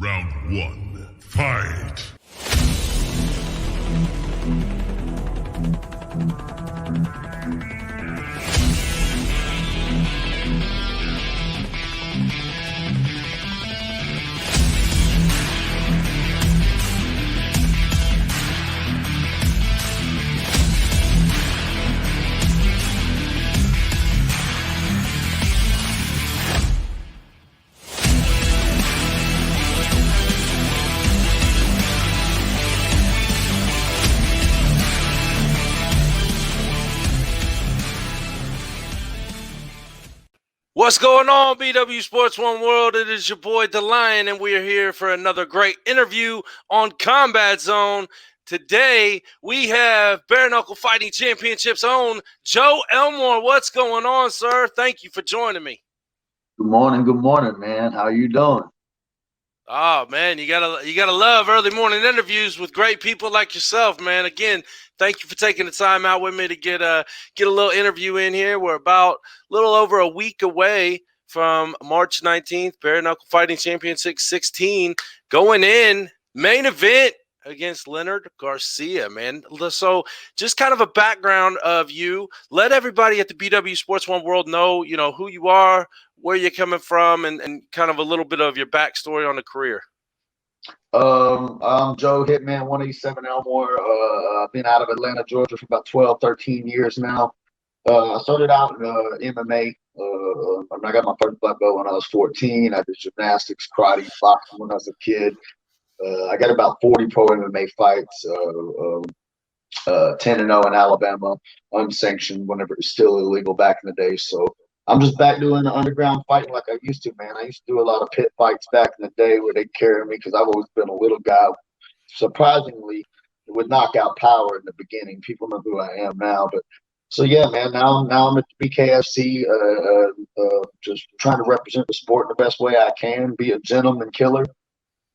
Round one, fight! What's going on, BW Sports One World? It is your boy, The Lion, and we are here for another great interview on Combat Zone. Today, we have Bare Knuckle Fighting Championships own Joe Elmore. What's going on, sir? Thank you for joining me. Good morning, man. How you doing? Oh, man, you gotta love early morning interviews with great people like yourself, man. Again, thank you for taking the time out with me to get a little interview in here. We're about a little over a week away from March 19th, Bare Knuckle Fighting Championship 16, going in main event against Leonard Garcia, man. So just kind of a background of you. Let everybody at the BW Sports One World know, who you are, where you're coming from, and kind of a little bit of your backstory on the career. I'm Joe Hitman 187 Elmore. I've been out of Atlanta, Georgia for about 12, 13 years now. I started out in MMA. I got my first black belt when I was 14. I did gymnastics, karate, boxing when I was a kid. I got about 40 pro MMA fights, 10-0 in Alabama, unsanctioned whenever it was still illegal back in the day. So I'm just back doing the underground fighting like I used to, man. I used to do a lot of pit fights back in the day where they'd carry me because I've always been a little guy. Surprisingly, with knockout power in the beginning. People know who I am now. But so, yeah, man, now I'm at the BKFC, just trying to represent the sport the best way I can, be a gentleman killer.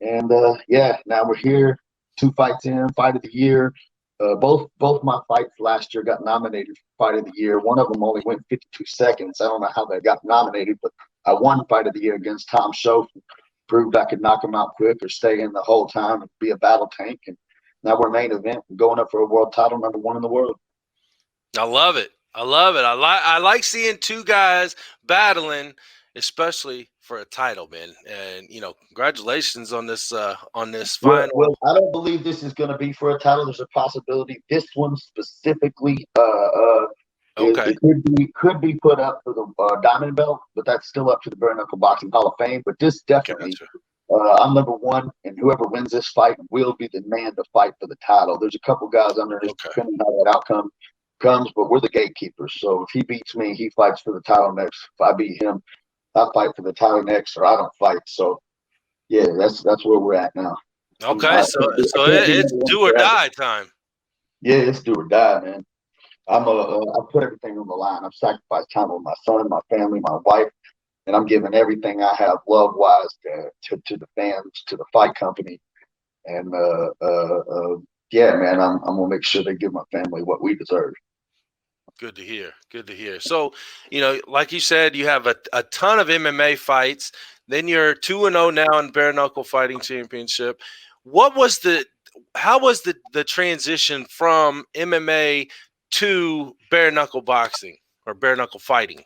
And, now we're here, 2 fights in, fight of the year. Both my fights last year got nominated for fight of the year. One of them only went 52 seconds. I don't know how they got nominated, but I won fight of the year against Tom Schoaf. Proved I could knock him out quick or stay in the whole time and be a battle tank. And now we're main event, going up for a world title, #1 in the world. I love it. I like seeing 2 guys battling, especially for a title, man. And congratulations on this final. Well, I don't believe this is going to be for a title. There's a possibility this one specifically Okay. it could be put up for the diamond belt, but that's still up to the Bare Knuckle Boxing Hall of Fame. But this definitely, I'm #1, and whoever wins this fight will be the man to fight for the title. There's a couple guys under this, depending on how that outcome comes, but we're the gatekeepers. So if he beats me, he fights for the title next. If I beat him, I fight for the title next, or I don't fight. So yeah, that's where we're at now. Okay, so it's do or die time. Yeah, it's do or die, man. I put everything on the line. I've sacrificed time with my son, my family, my wife, and I'm giving everything I have love-wise to the fans, to the fight company. And yeah, man, I'm gonna make sure they give my family what we deserve. Good to hear. So, like you said, you have a ton of MMA fights. Then you're 2-0 now in Bare Knuckle Fighting Championship. How was the transition from MMA to bare knuckle boxing or bare knuckle fighting?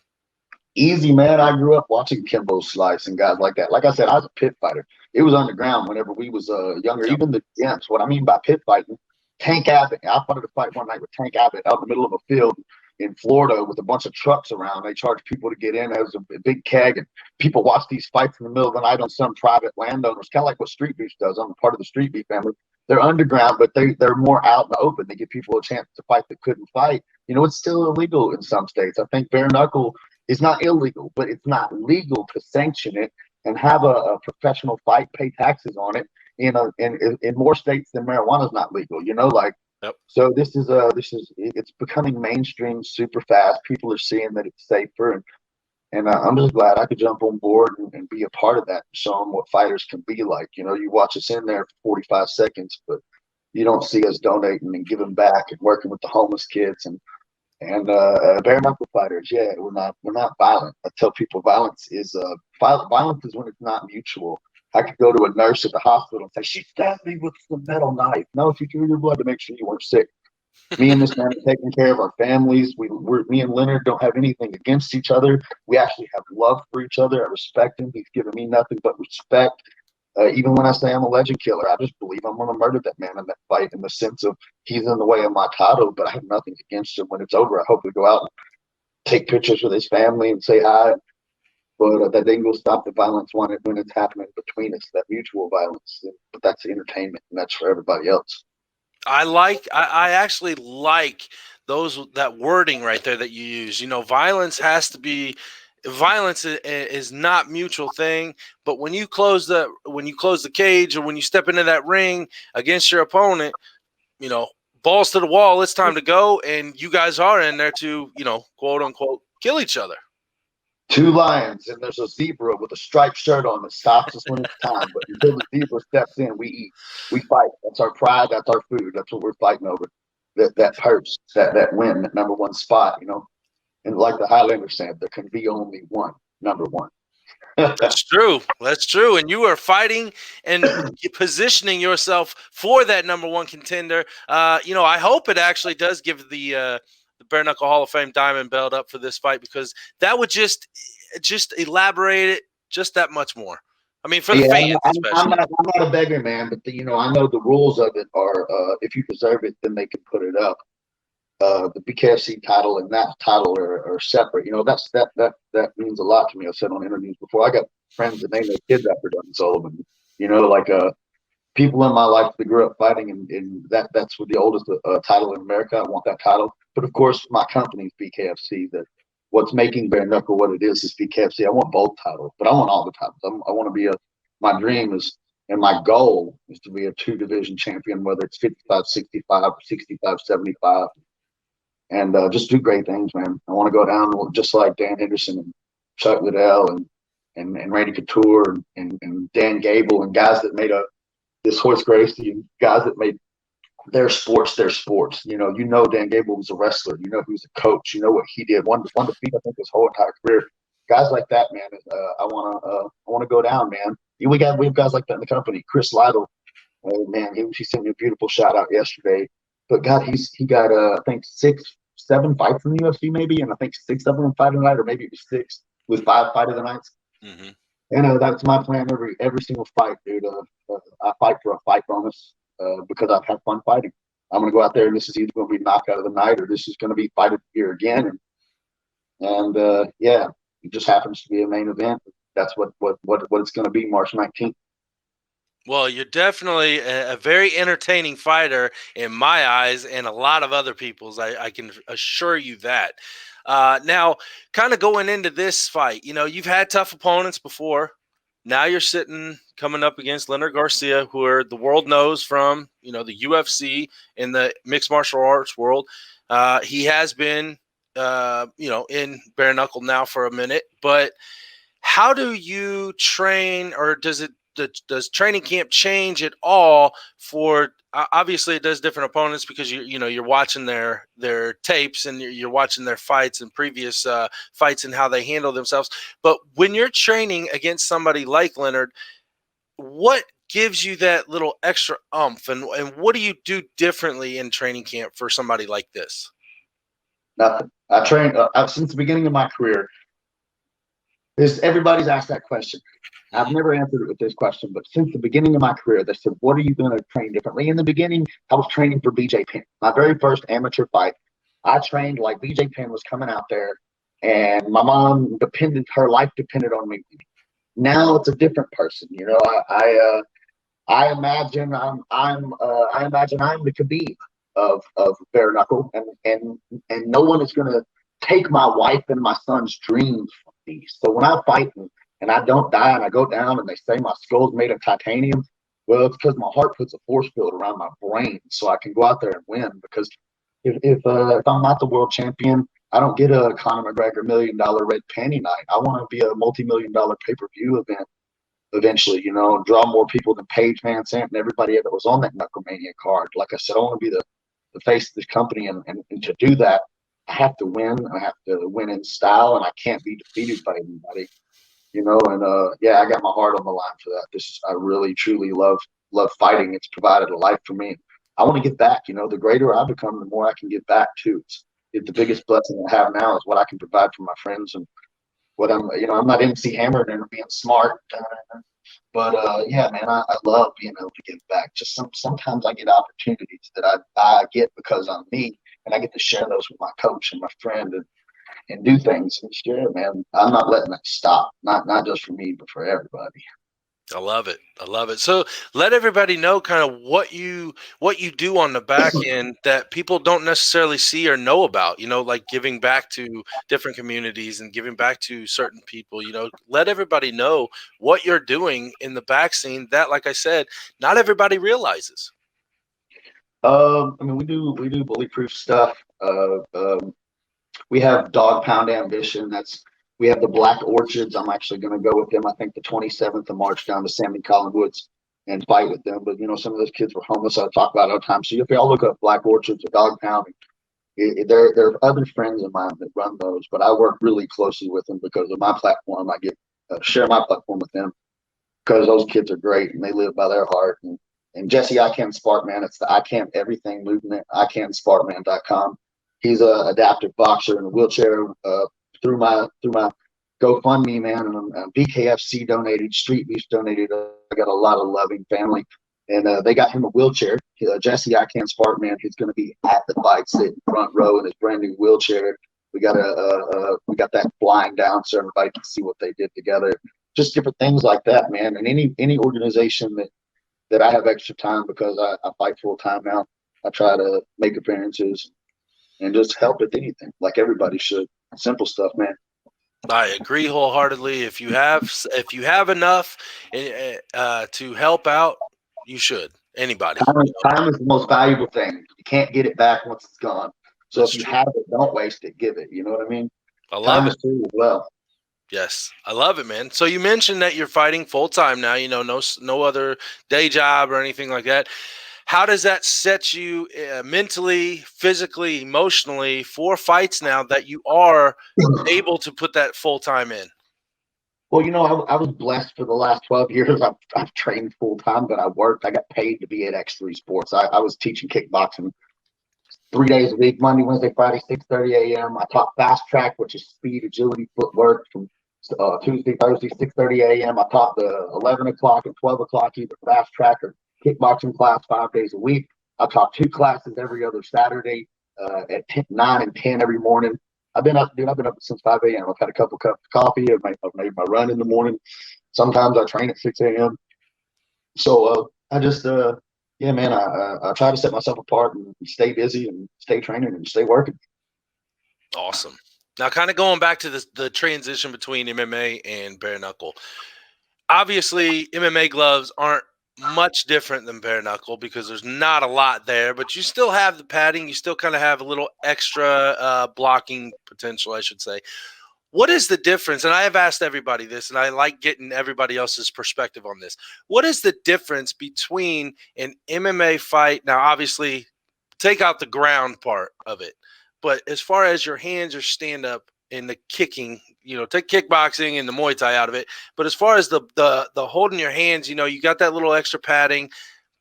Easy, man. I grew up watching Kimbo Slice and guys like that. Like I said, I was a pit fighter. It was underground whenever we was younger. Yep. Even the gents. What I mean by pit fighting, Tank Abbott. I wanted to fight one night with Tank Abbott out in the middle of a field in Florida with a bunch of trucks around. They charged people to get in. There was a big keg, and people watch these fights in the middle of the night on some private landowners, kind of like what Street Beef does. I'm a part of the Street Beef family. They're underground, but they're more out in the open. They give people a chance to fight that couldn't fight. It's still illegal in some states. I think bare knuckle is not illegal, but it's not legal to sanction it and have a professional fight, pay taxes on it. In more states than marijuana is not legal. Yep. So it's becoming mainstream super fast. People are seeing that it's safer, and I'm just glad I could jump on board and be a part of that and show them what fighters can be like. You watch us in there for 45 seconds, but you don't see us donating and giving back and working with the homeless kids and bare knuckle fighters. Yeah, we're not violent. I tell people violence is when it's not mutual. I could go to a nurse at the hospital and say, she stabbed me with a metal knife. No, she drew your blood to make sure you weren't sick. Me and this man are taking care of our families. Me and Leonard don't have anything against each other. We actually have love for each other. I respect him. He's given me nothing but respect. Even when I say I'm a legend killer, I just believe I'm going to murder that man in that fight, in the sense of he's in the way of my title, but I have nothing against him. When it's over, I hope we go out and take pictures with his family and say hi. But that then will stop the violence when it's happening between us, that mutual violence. But that's entertainment, and that's for everybody else. I actually like that wording right there that you use. You know, violence is not mutual thing, but when you close the cage, or when you step into that ring against your opponent, you know, balls to the wall, it's time to go, and you guys are in there to, you know, quote unquote, kill each other. 2 lions, and there's a zebra with a striped shirt on that stops us when it's time. But until the zebra steps in, we eat, we fight. That's our pride. That's our food. That's what we're fighting over. That purse, that win, that number 1 spot. You know, and like the Highlanders said, there can be only one number 1. That's true. That's true. And you are fighting and positioning yourself for that number 1 contender. You know, I hope it actually does give the Bare Knuckle Hall of Fame diamond belt up for this fight, because that would just elaborate it just that much more. I mean, for the fans, especially. I'm not a beggar, man, but I know the rules of it are, if you deserve it, then they can put it up. The BKFC title and that title are separate. You know, that means a lot to me. I've said on interviews before. I got friends that name their kids after Duncan Sullivan. You know, like people in my life that grew up fighting, and that's with the oldest title in America. I want that title. But of course, my company's BKFC. That what's making Bare Knuckle what it is BKFC. I want both titles, but I want all the titles. I want to be my dream is, and my goal is to be a 2-division champion, whether it's 55-65 or 65-75. And just do great things, man. I want to go down just like Dan Henderson and Chuck Liddell and Randy Couture and Dan Gable, and guys that made this Horse Gracie, and guys that made their sports their sports. You know, Dan Gable was a wrestler. You know, he was a coach. You know what he did. One defeat, I think, his whole entire career. Guys like that, man. I want to go down, man. We have guys like that in the company. Chris Lytle, man, he sent me a beautiful shout out yesterday. But God, he got I think 6-7 fights in the UFC, maybe, and I think 6 of them fight tonight, or maybe it was 6 with 5 fight of the nights. Mm-hmm. And that's my plan every single fight, dude. I fight for a fight bonus because I've had fun fighting. I'm gonna go out there, and this is either gonna be knockout of the night, or this is gonna be fight of the year again. And yeah, it just happens to be a main event. That's what it's gonna be, March 19th. Well, you're definitely a very entertaining fighter in my eyes, and a lot of other people's. I can assure you that. Now, kind of going into this fight, you know, you've had tough opponents before. Now you're coming up against Leonard Garcia, who the world knows from, you know, the UFC in the mixed martial arts world. He has been, you know, in bare knuckle now for a minute. But how do you train, or does training camp change at all for? Obviously it does different opponents, because you're watching their tapes, and you're watching their fights and previous fights and how they handle themselves. But when you're training against somebody like Leonard, what gives you that little extra oomph, and what do you do differently in training camp for somebody like this? Nothing. I trained since the beginning of my career. Everybody's asked that question. I've never answered it with this question, but since the beginning of my career, they said, what are you going to train differently? In the beginning, I was training for BJ Penn. My very first amateur fight, I trained like BJ Penn was coming out there, and my mom her life depended on me. Now it's a different person. You know, I imagine I'm the Khabib of bare knuckle, and no one is going to take my wife and my son's dreams from me. So when I fight and I don't die, and I go down, and they say my skull's made of titanium, well, it's because my heart puts a force field around my brain, so I can go out there and win. Because if I'm not the world champion, I don't get a Conor McGregor $1 million red panty night. I want to be a multi-million-dollar pay-per-view event eventually, you know, and draw more people than Paige Van Sant and everybody that was on that Knucklemania card. Like I said, I want to be the face of this company, and to do that, I have to win. I have to win in style, and I can't be defeated by anybody. you know, and yeah, I got my heart on the line for that. I really truly love fighting. It's provided a life for me. I want to give back. You know, the greater I become, the more I can give back too. It's the biggest blessing I have now is what I can provide for my friends and what I'm not MC Hammer and being smart. But yeah, man, I love being able to give back. Just sometimes I get opportunities that I get because I'm me, and I get to share those with my coach and my friend and do things. And share, man, I'm not letting that stop. Not just for me, but for everybody. I love it. I love it. So let everybody know kind of what you do on the back end that people don't necessarily see or know about, you know, like giving back to different communities and giving back to certain people, you know, let everybody know what you're doing in the back scene that, like I said, not everybody realizes. I mean, we do bulletproof stuff. We have Dog Pound Ambition. We have the Black Orchids. I'm actually going to go with them. I think the 27th of March down to Sammy Collin Woods and fight with them. But you know, some of those kids were homeless. I talk about it all the time. So if y'all look up Black Orchids or Dog Pound, there are other friends of mine that run those. But I work really closely with them because of my platform. I get share my platform with them because those kids are great and they live by their heart. And Jesse, I Can Sparkman, it's the I Can Everything movement, ICanSparkman.com. He's a adaptive boxer in a wheelchair. Through my GoFundMe, man, and BKFC donated, Street Beef donated. I got a lot of loving family, and they got him a wheelchair. Jesse, I Can Sparkman, he's going to be at the fight, sitting front row in his brand new wheelchair. We got that flying down so everybody can see what they did together. Just different things like that, man. And any organization that I have extra time because I fight full time now. I try to make appearances and just help with anything, like everybody should. Simple stuff, man. I agree wholeheartedly. If you have enough to help out, you should. Anybody. Time is the most valuable thing. You can't get it back once it's gone. So That's if you true. have it, don't waste it. Give it. You know what I mean? I love Time it. is free as well. Yes, I love it, man. So you mentioned that you're fighting full time now. You know, no other day job or anything like that. How does that set you mentally, physically, emotionally for fights now that you are able to put that full time in? Well, you know, I was blessed for the last 12 years. I've trained full time, but I worked. I got paid to be at X3 Sports. I was teaching kickboxing 3 days a week, Monday, Wednesday, Friday, 6:30 a.m. I taught fast track, which is speed, agility, footwork from Tuesday, Thursday, 6:30 a.m. I taught the 11 o'clock and 12 o'clock, either fast track or kickboxing class 5 days a week. I taught 2 classes every other Saturday at 9 and 10 every morning. I've been up, dude. I've been up since 5 a.m. I've had a couple cups of coffee. I've made my run in the morning. Sometimes I train at 6 a.m. So I just yeah, man, I try to set myself apart and stay busy and stay training and stay working. Awesome. Now, kind of going back to the transition between MMA and bare knuckle. Obviously, MMA gloves aren't much different than bare knuckle because there's not a lot there, but you still have the padding. You still kind of have a little extra blocking potential, I should say. What is the difference? And I have asked everybody this, and I like getting everybody else's perspective on this. What is the difference between an MMA fight? Now, obviously, take out the ground part of it, but as far as your hands, your stand up, and the kicking, you know, take kickboxing and the Muay Thai out of it. But as far as the holding your hands, you know, you got that little extra padding.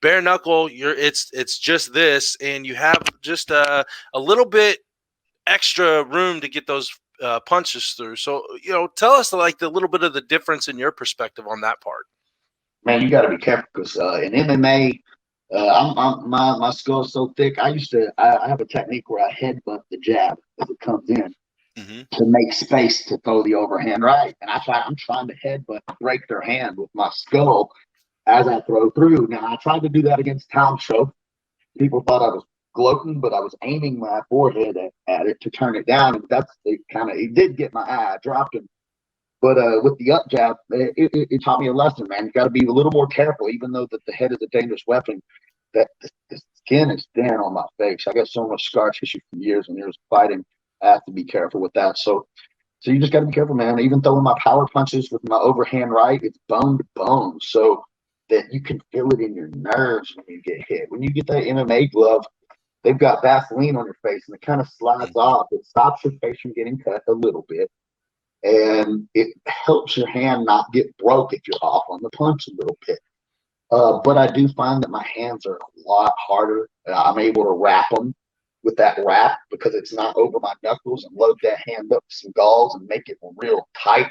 Bare knuckle, it's just this, and you have just a little bit extra room to get those punches through. So, you know, tell us like the little bit of the difference in your perspective on that part. Man, you got to be careful because in MMA, my skull is so thick. I have a technique where I headbutt the jab as it comes in to make space to throw the overhand right. And I'm trying to headbutt, break their hand with my skull as I throw through. Now I tried to do that against Tom Show. People thought I was gloating, but I was aiming my forehead at it to turn it down. And it did get my eye. I dropped him. But with the up jab, it taught me a lesson, man. You got to be a little more careful, even though that the head is a dangerous weapon. That the skin is thin on my face. I got so much scar tissue from years and years of fighting. I have to be careful with that. So you just got to be careful, man. Even throwing my power punches with my overhand right, it's bone to bone, so that you can feel it in your nerves when you get hit. When you get that MMA glove, they've got Vaseline on your face, and it kind of slides off. It stops your face from getting cut a little bit. and it helps your hand not get broke if you're off on the punch a little bit. But I do find that my hands are a lot harder. I'm able to wrap them with that wrap because it's not over my knuckles, and load that hand up with some galls and make it real tight.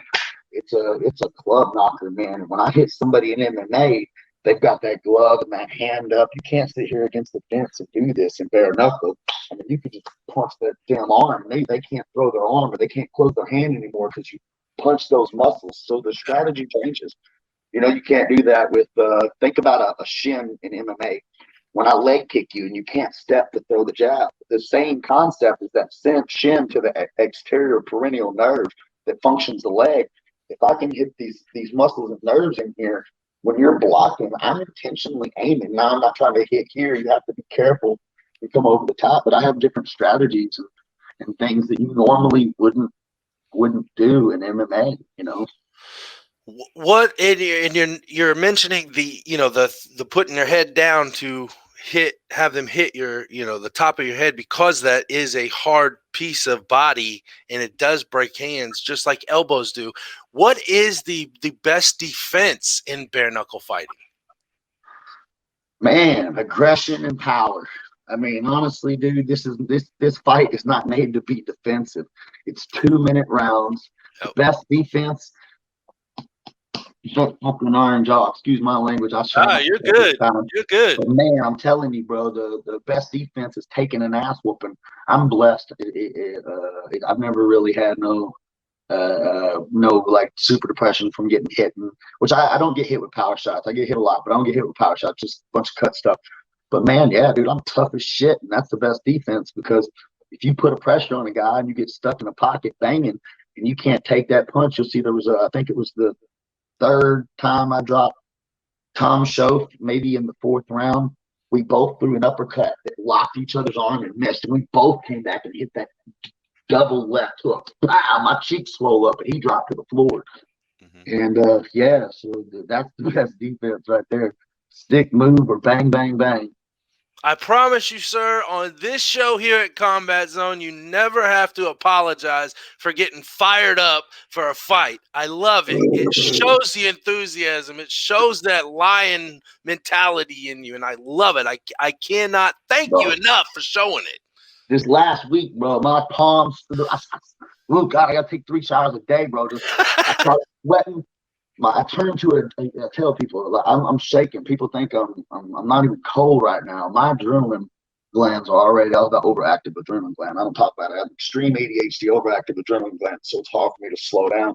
It's a club knocker, man. And when I hit somebody in MMA, they've got that glove and that hand up. You can't sit here against the fence and do this in bare knuckle. I mean, you could just punch that damn arm. They can't throw their arm, or they can't close their hand anymore because you punch those muscles. So the strategy changes. You know, you can't do that with, think about a shin in MMA. When I leg kick you and you can't step to throw the jab, the same concept is that shin to the exterior perennial nerve that functions the leg. If I can hit these muscles and nerves in here, when you're blocking, I'm intentionally aiming. Now, I'm not trying to hit here. You have to be careful and come over the top, but I have different strategies and things that you normally wouldn't do in MMA, you know. What you're mentioning the the putting your head down to have them hit your the top of your head, because that is a hard piece of body and it does break hands just like elbows do. What is the best defense in bare knuckle fighting? Man, aggression and power. I mean, honestly, dude, this fight is not made to be defensive. It's 2-minute rounds. The best defense. Shut fucking iron jaw. Excuse my language. You're good. You're good. But man, I'm telling you, bro, the best defense is taking an ass whooping. I'm blessed. I've never really had no like super depression from getting hit, which I don't get hit with power shots. I get hit a lot, but I don't get hit with power shots. Just a bunch of cut stuff. But man, yeah, dude, I'm tough as shit, and that's the best defense, because if you put a pressure on a guy and you get stuck in a pocket banging and you can't take that punch, you'll see there was I think it was the third time I dropped Tom Schoaf, maybe in the 4th round. We both threw an uppercut that locked each other's arm and missed, and we both came back and hit that double left hook. Pow! My cheeks swelled up, and he dropped to the floor. And yeah, so that's the best defense right there. Stick, move, or bang, bang, bang. I promise you, sir, on this show here at Combat Zone, you never have to apologize for getting fired up for a fight. I love it. It shows the enthusiasm. It shows that lion mentality in you, and I love it. I cannot thank you enough for showing it. This last week, bro, my palms, oh, God, I got to take 3 showers a day, bro. I start sweating. I turn to I tell people I'm shaking. People think I'm not even cold right now. My adrenaline glands are already out of the overactive adrenaline gland. I don't talk about it. I have extreme ADHD, overactive adrenaline glands, so it's hard for me to slow down.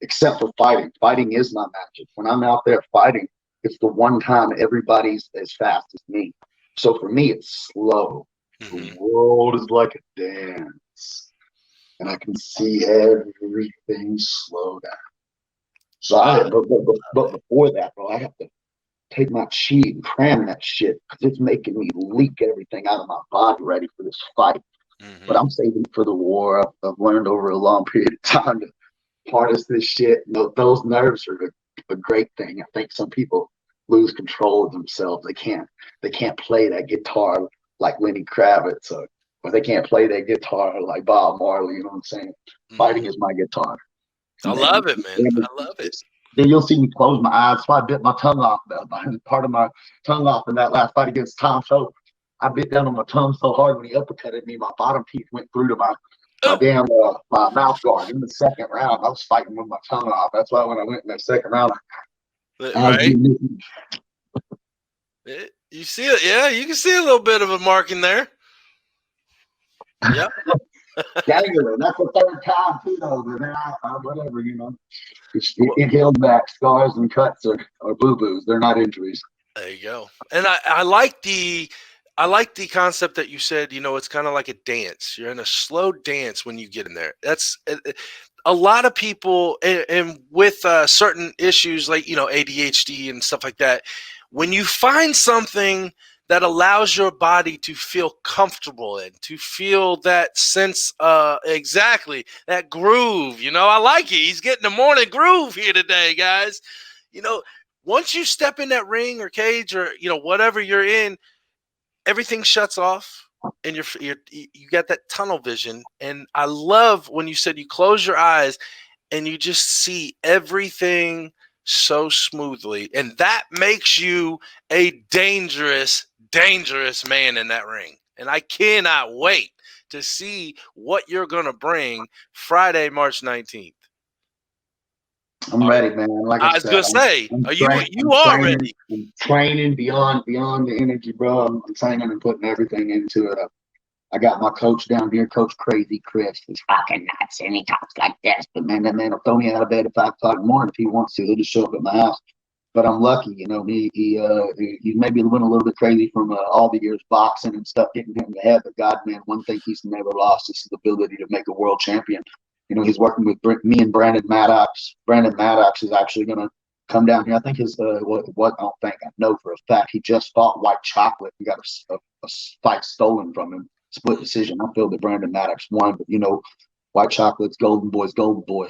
Except for fighting. Fighting is my magic. When I'm out there fighting, it's the one time everybody's as fast as me. So for me, it's slow. The world is like a dance, and I can see everything slow down. So but before that, bro, I have to take my chi and cram that shit because it's making me leak everything out of my body ready for this fight. But I'm saving for the war. I've learned over a long period of time to harness this shit. Those nerves are a great thing. I think some people lose control of themselves. They can't play that guitar like Lenny Kravitz, or they can't play that guitar like Bob Marley. You know what I'm saying? Fighting is my guitar. I love it, man. I love it. Then you'll see me close my eyes. So I bit my tongue off. Part of my tongue off in that last fight against Tom Schoaf. I bit down on my tongue so hard when he uppercutted me, my bottom teeth went through to my damn my mouth guard. In the 2nd round, I was fighting with my tongue off. That's why when I went in that 2nd round, right? You see it? Yeah, you can see a little bit of a mark in there. Yep. Gangrene. That's the 3rd time too, though. But then whatever, you know. It healed back. Scars and cuts are boo-boos. They're not injuries. There you go. And I like the concept that you said. You know, it's kind of like a dance. You're in a slow dance when you get in there. That's a lot of people, and with certain issues like ADHD and stuff like that. When you find something that allows your body to feel comfortable and to feel that sense, exactly, that groove. I like it. He's getting the morning groove here today, guys. Once you step in that ring or cage or, whatever you're in, everything shuts off. and you got that tunnel vision. And I love when you said you close your eyes and you just see everything so smoothly. And that makes you a dangerous, dangerous man in that ring. And I cannot wait to see what you're going to bring Friday, March 19th. I'm ready, man. Like I was said, going to say, you are ready. I'm training beyond the energy, bro. I'm training and putting everything into it. I got my coach down here, Coach Crazy Chris. He's fucking nuts, and he talks like this. But man, that man will throw me out of bed at 5 o'clock in the morning if he wants to. He'll just show up at my house. But I'm lucky, you know. He maybe went a little bit crazy from all the years boxing and stuff, getting hit in the head. But God, man, one thing he's never lost is his ability to make a world champion. You know, he's working with me and Brandon Maddox. Brandon Maddox is actually going to come down here. I think his I know for a fact he just fought White Chocolate. He got a fight stolen from him. Split decision. I feel that Brandon Maddox won, but you know, White Chocolate's golden boys.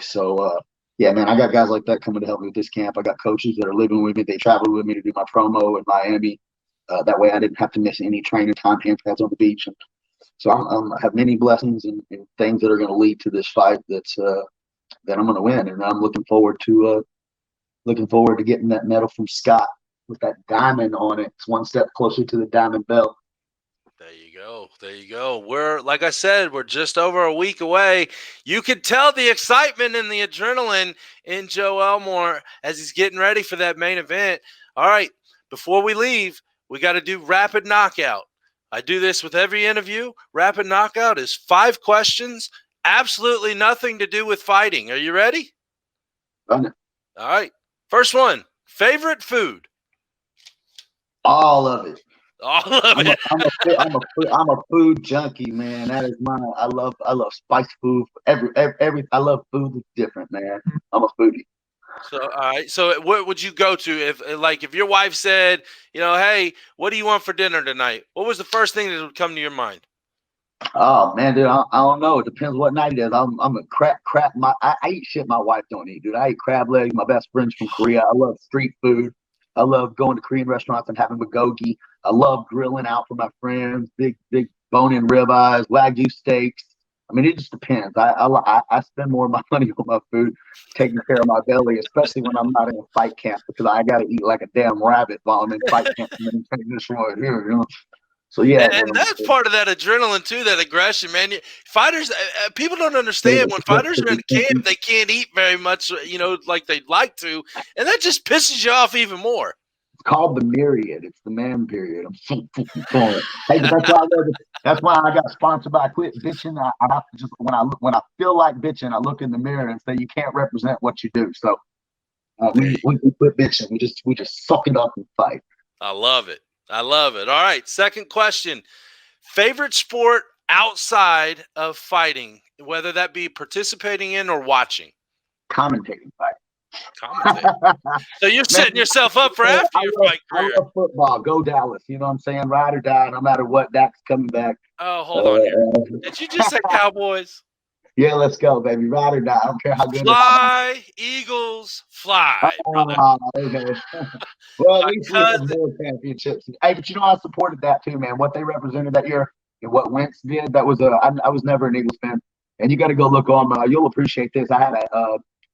So yeah, man, I got guys like that coming to help me with this camp. I got coaches that are living with me. They traveled with me to do my promo in Miami. That way I didn't have to miss any training time, hand pads on the beach. And so I have many blessings and things that are going to lead to this fight that I'm going to win. And I'm looking forward to getting that medal from Scott with that diamond on it. It's one step closer to the diamond belt. There you go. We're, like I said, we're just over a week away. You can tell the excitement and the adrenaline in Joe Elmore as he's getting ready for that main event. All right, before we leave, we got to do rapid knockout. I do this with every interview. Rapid knockout is 5 questions, absolutely nothing to do with fighting. Are you ready? Run it. All right. First one, favorite food? All of it. All of it. I'm a food junkie, man. That is mine. I love spice food. I love food that's different, man. I'm a foodie. So, all right. So, what would you go to if your wife said, you know, hey, what do you want for dinner tonight? What was the first thing that would come to your mind? Oh man, dude, I don't know. It depends what night it is. I'm a crap. I eat shit my wife don't eat, dude. I eat crab legs. My best friend's from Korea. I love street food. I love going to Korean restaurants and having bulgogi. I love grilling out for my friends, big bone-in ribeyes, Wagyu steaks. I mean, it just depends. I spend more of my money on my food, taking care of my belly, especially when I'm not in a fight camp, because I got to eat like a damn rabbit while I'm in fight camp and then take this right here, you know. So yeah, and that's part of that adrenaline too, that aggression, man. Fighters, people don't understand when fighters are in camp, they can't eat very much, you know, like they'd like to, and that just pisses you off even more. It's called the myriad. It's the man period. I'm so fucking sorry. Hey, that's why I got sponsored by Quit Bitching. I have to just when I feel like bitching, I look in the mirror and say you can't represent what you do. So we quit bitching. We just suck it up and fight. I love it. All right, second question. Favorite sport outside of fighting, whether that be participating in or watching? Commentating fight. So you're setting yourself up for after your fight career. I love football. Go Dallas. You know what I'm saying? Ride or die, no matter what. Dak's coming back. Oh, hold on here. Did you just say Cowboys? Yeah, let's go, baby. Ride or die. I don't care how good fly, it is. Eagles, fly, brother. Okay. Well, at least we have more championships. Hey, but you know, I supported that too, man. What they represented that year and what Wentz did, that was I was never an Eagles fan. And you got to go look on. You'll appreciate this. I had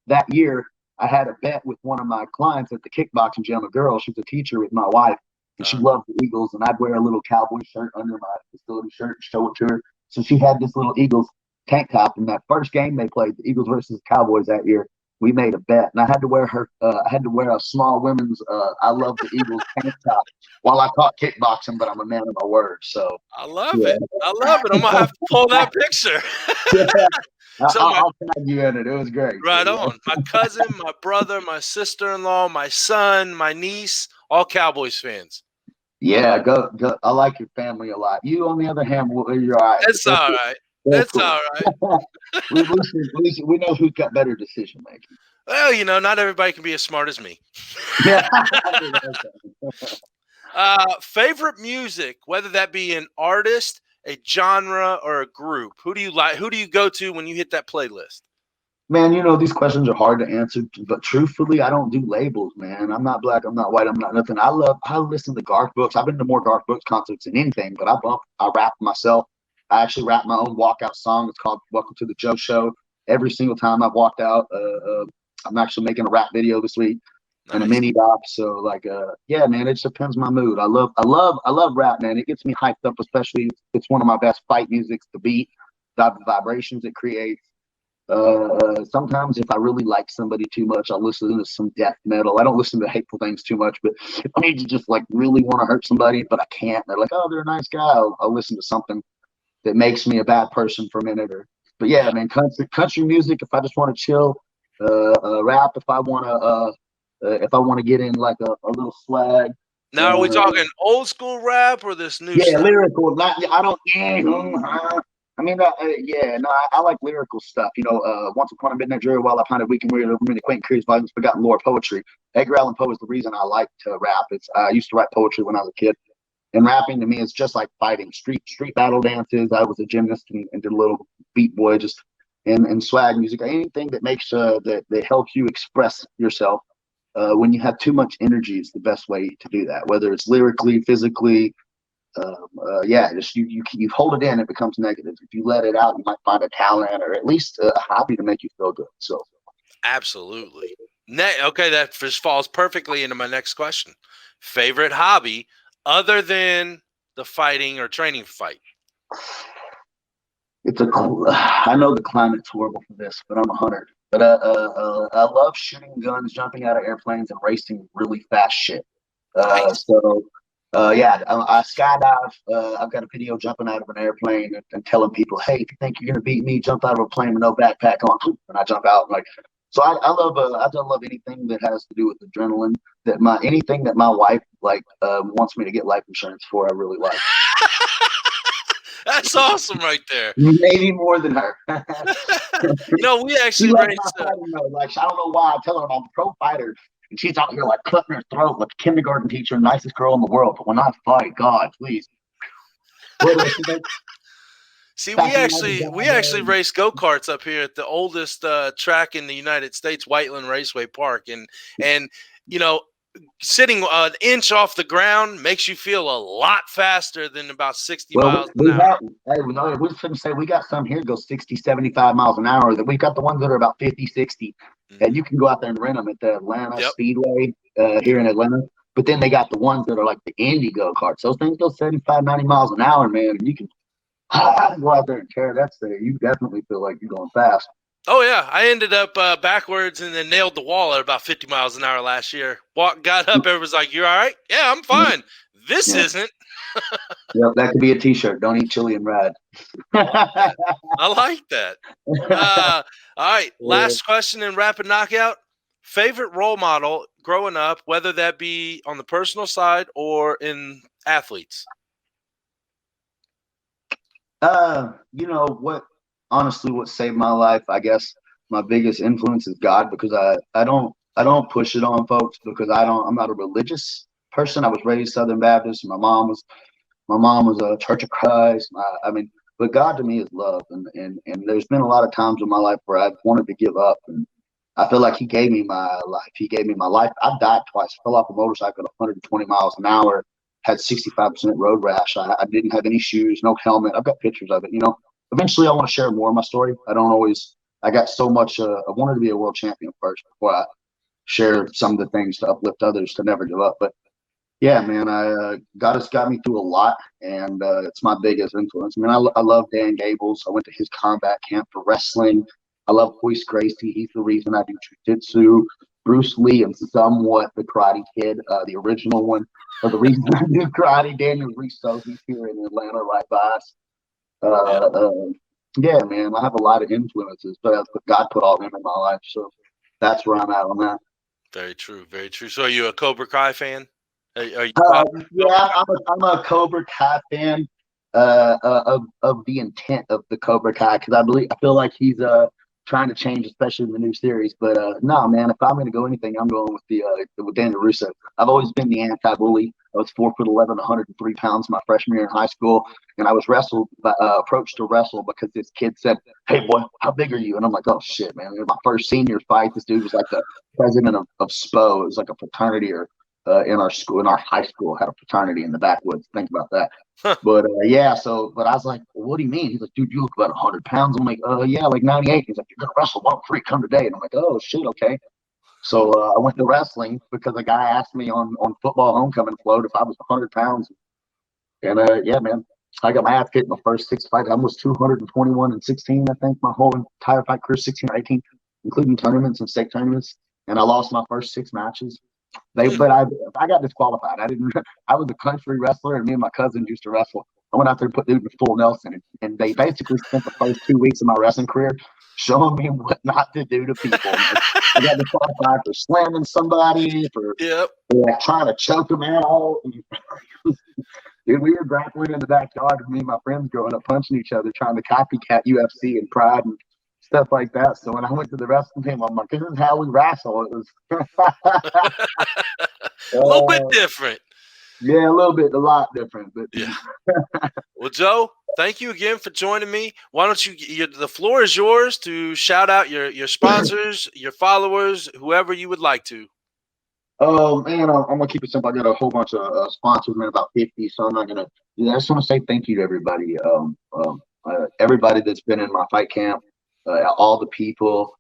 that year, I had a bet with one of my clients at the kickboxing gym, a girl. She's a teacher with my wife, and she loved the Eagles. And I'd wear a little cowboy shirt under my facility shirt and show it to her. So she had this little Eagles tank top. In that first game they played, the Eagles versus the Cowboys that year, we made a bet, and I had to wear a small women's I love the Eagles tank top while I taught kickboxing, but I'm a man of my word. So I love it. I'm gonna have to pull that picture. So I'll tag you in it. It was great. Right on. My cousin, my brother, my sister-in-law, my son, my niece, all Cowboys fans. Yeah, go. I like your family a lot. You, on the other hand, you're all right. It's all right. It's cool. All right. we know who's got better decision making. Well, you know, not everybody can be as smart as me. Yeah. Favorite music, whether that be an artist, a genre, or a group. Who do you like? Who do you go to when you hit that playlist? Man, these questions are hard to answer, but truthfully, I don't do labels, man. I'm not black, I'm not white, I'm not nothing. I listen to Garth Brooks. I've been to more Garth Brooks concerts than anything, but I rap myself. I actually rap my own walkout song. It's called Welcome to the Joe Show. Every single time I've walked out, I'm actually making a rap video this week and a Nice. mini doc. So yeah, man, it just depends my mood. I love rap, man. It gets me hyped up, especially it's one of my best fight musics, the beat, the vibrations it creates. Sometimes if I really like somebody too much, I'll listen to some death metal. I don't listen to hateful things too much, but if I need to just like really want to hurt somebody, but I can't, they're like, oh, they're a nice guy. I'll listen to something that makes me a bad person for a minute. But yeah, man, country music. If I just want to chill, rap. If I want to get in like a little swag. Now, are we talking old school rap or this new Yeah, stuff? lyrical. Not, I don't. I mean, yeah, no, I like lyrical stuff. Once upon a midnight dreary, while I find a week and weird, many quaint, curious volumes, forgotten lore poetry. Edgar Allan Poe is the reason I like to rap. I used to write poetry when I was a kid, and rapping to me is just like fighting. Street battle dances. I was a gymnast and did a little beat boy, just and swag music. Anything that makes that helps you express yourself. When you have too much energy, is the best way to do that. Whether it's lyrically, physically. Yeah, just you hold it in, it becomes negative. If you let it out, you might find a talent or at least a hobby to make you feel good. So Absolutely. Okay, that just falls perfectly into my next question. Favorite hobby other than the fighting or training fight? I know the climate's horrible for this, but I'm a hunter. But I love shooting guns, jumping out of airplanes, and racing really fast shit. Nice. Yeah, I skydive. I've got a video jumping out of an airplane and telling people, "Hey, if you think you're gonna beat me, jump out of a plane with no backpack on." And I jump out like. So I love anything that has to do with adrenaline. Anything that my wife wants me to get life insurance for, I really like. That's awesome right there. Maybe more than her. We actually raised. I don't know why. I tell her I'm a pro fighter. And she's out here like cutting her throat like a kindergarten teacher, nicest girl in the world. But when I fight, God, please. See, we actually race go-karts up here at the oldest track in the United States, Whiteland Raceway Park, and sitting an inch off the ground makes you feel a lot faster than about 60 miles an hour. We shouldn't say we got some here go 60, 75 miles an hour. That we've got the ones that are about 50, 60. And you can go out there and rent them at the Atlanta Speedway here in Atlanta. But then they got the ones that are like the Indy go-karts. Those things go 75, 90 miles an hour, man. And you can go out there and tear that thing. You definitely feel like you're going fast. Oh, yeah. I ended up backwards and then nailed the wall at about 50 miles an hour last year. Got up. Everyone's like, "You all right?" "Yeah, I'm fine." This isn't. Yep, that could be a T-shirt. Don't eat chili and ride. I like that. All right. Last question in rapid knockout. Favorite role model growing up, whether that be on the personal side or in athletes? Honestly, what saved my life, I guess my biggest influence is God, because I don't push it on folks because I'm not a religious person. I was raised Southern Baptist. My mom was a Church of Christ. But God to me is love, and there's been a lot of times in my life where I've wanted to give up, and I feel like He gave me my life. He gave me my life. I've died twice. Fell off a motorcycle at 120 miles an hour. Had 65% road rash. I didn't have any shoes, no helmet. I've got pictures of it. Eventually I want to share more of my story. I got so much. I wanted to be a world champion first before I share some of the things to uplift others to never give up. But yeah, man, God has got me through a lot, and it's my biggest influence. I mean, I love Dan Gables. I went to his combat camp for wrestling. I love Hoist Gracie. He's the reason I do jiu-jitsu. Bruce Lee and somewhat the Karate Kid, the original one. Or the reason I do karate. Daniel Russo, he's here in Atlanta right by us. Yeah, man, I have a lot of influences, but God put all them in my life, so that's where I'm at on that. Very true, very true. So, are you a Cobra Kai fan? Are you yeah, I'm a Cobra Kai fan of the intent of the Cobra Kai, because I feel like he's trying to change, especially in the new series. But no, man, if I'm going to go anything, I'm going with with Daniel Russo. I've always been the anti-bully. I was 4'11", 103 pounds my freshman year in high school, and I was approached to wrestle because this kid said, "Hey boy, how big are you?" And I'm like, "Oh shit, man!" It was my first senior fight. This dude was like the president of SPO. It was like a fraternity, or in our school, in our high school, had a fraternity in the backwoods. Think about that. But yeah, but I was like, well, "What do you mean?" He's like, "Dude, you look about 100 pounds." I'm like, yeah, like 98. He's like, "You're gonna wrestle one freak, come today." And I'm like, "Oh shit, okay." So I went to wrestling because a guy asked me on football homecoming float if I was 100 pounds. And yeah, man, I got my ass kicked in the first 6 fights. I was 221 and 16, I think, my whole entire fight career, 16 or 18, including tournaments and state tournaments. And I lost my first 6 matches. But I got disqualified. I was a country wrestler, and me and my cousins used to wrestle. I went out there and put dude in full Nelson, and they basically spent the first 2 weeks of my wrestling career showing me what not to do to people. I got disqualified for slamming somebody, for trying to choke them out. Dude, we were grappling in the backyard with me and my friends growing up, punching each other, trying to copycat UFC and Pride and stuff like that. So when I went to the wrestling team, I'm like, "This is how we wrestle." It was a little bit different. Yeah, a lot different. But yeah. Well, Joe, thank you again for joining me. Why don't the floor is yours to shout out your sponsors, your followers, whoever you would like to. Oh man, I'm gonna keep it simple. I got a whole bunch of sponsors, man, about 50. So I'm not gonna. I just want to say thank you to everybody. Everybody that's been in my fight camp, all the people,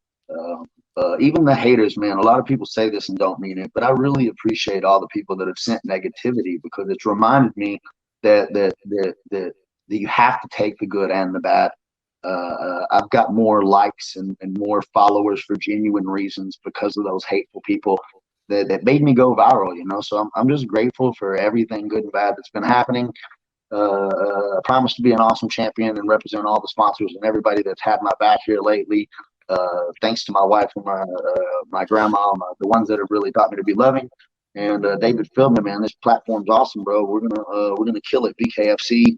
even the haters, man. A lot of people say this and don't mean it, but I really appreciate all the people that have sent negativity, because it's reminded me that you have to take the good and the bad. I've got more likes and more followers for genuine reasons because of those hateful people that made me go viral, So I'm just grateful for everything good and bad that's been happening. I promise to be an awesome champion and represent all the sponsors and everybody that's had my back here lately. Thanks to my wife and my grandma, the ones that have really taught me to be loving. And David Philman, man, this platform's awesome, bro. We're gonna kill it. BKFC.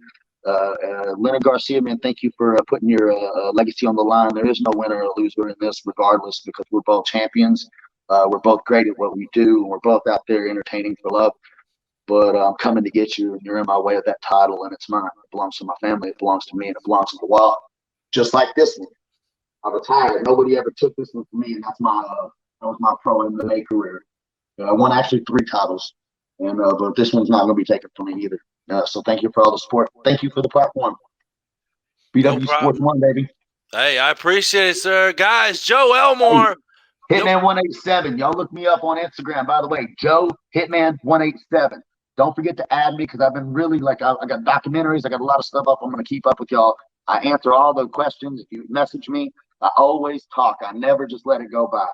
Leonard Garcia, man, thank you for putting your legacy on the line. There is no winner or loser in this, regardless, because we're both champions. We're both great at what we do. We're both out there entertaining for love. But I'm coming to get you, and you're in my way of that title, and it's mine. It belongs to my family. It belongs to me, and it belongs to the world. Just like this one. I retired. Nobody ever took this one from me, and that was my pro MMA career. I won actually 3 titles, and but this one's not going to be taken from me either. So thank you for all the support. Thank you for the platform. BW Sports 1, baby. Hey, I appreciate it, sir. Guys, Joe Elmore. Hitman 187. Y'all look me up on Instagram. By the way, Joe Hitman 187. Don't forget to add me, because I've been really I got documentaries. I got a lot of stuff up. I'm going to keep up with y'all. I answer all the questions. If you message me, I always talk. I never just let it go by.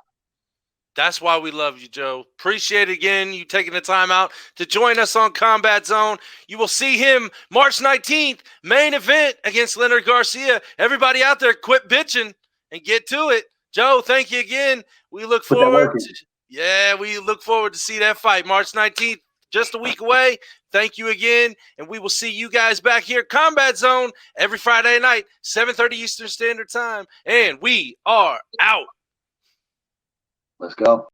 That's why we love you, Joe. Appreciate it again, you taking the time out to join us on Combat Zone. You will see him March 19th, main event against Leonard Garcia. Everybody out there, quit bitching and get to it. Joe, thank you again. We look forward to see that fight March 19th, just a week away. Thank you again, and we will see you guys back here, Combat Zone, every Friday night, 7:30 Eastern Standard Time, and we are out. Let's go.